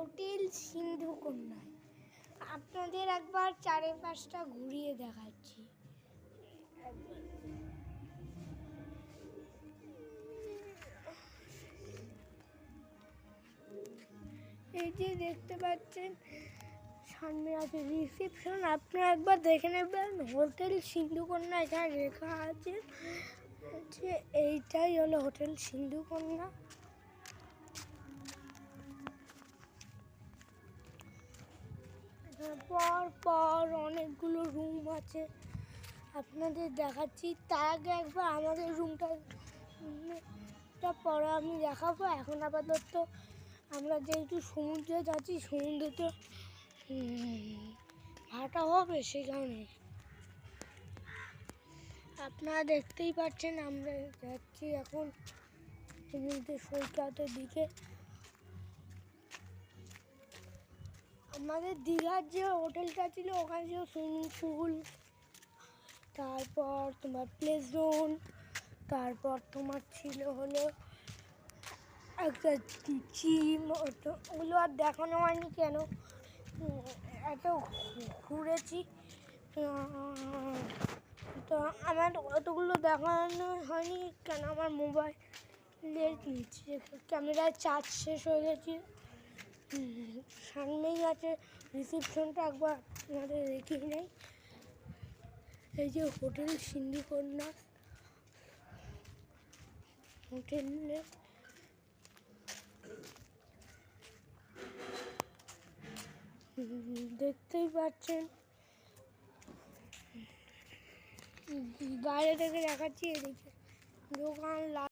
Hotel সিন্ধুকন্যায় আপনাদের একবার চারিপাশটা ঘুরিয়ে দেখাচ্ছি। এই যে দেখতে পাচ্ছেন সামনে আছে রিসেপশন, আপনারা একবার দেখে নেবেন হোটেল সিন্ধুকন্যা এখানে লেখা আছে। এইটাই হলো হোটেল সিন্ধুকন্যা। পর পর অনেকগুলো রুম আছে, আপনাদের দেখাচ্ছি। তার আগে একবার আমাদের রুমটা পরে আমি দেখাবো। এখন আপাতত আমরা যেহেতু সমুদ্রে যাচ্ছি, সমুদ্রে ভাটা হবে, সেখানে আপনারা দেখতেই পাচ্ছেন আমরা যাচ্ছি এখন সমুদ্রের সৈকতের দিকে। আমাদের দীঘার যে হোটেলটা ছিল ওখানে ছিল সুইমিং পুল, তারপর তোমার প্লে জোন, তারপর তোমার ছিল হলো একটা জিম। ওগুলো আর দেখানো হয়নি কেন, এত ঘুরেছি তো আমার অতগুলো দেখানো হয়নি কেন, আমার মোবাইলের ক্যামেরায় চার্জ শেষ হয়ে গেছে। সামনেই আছে রিসেপশনটা, একবার আপনাদের রেখে নেই। এই যে হোটেল সিন্ধুকন্যা হোটেলে দেখতেই পাচ্ছেন, বাইরে থেকে দেখাচ্ছি। এদিকে দোকান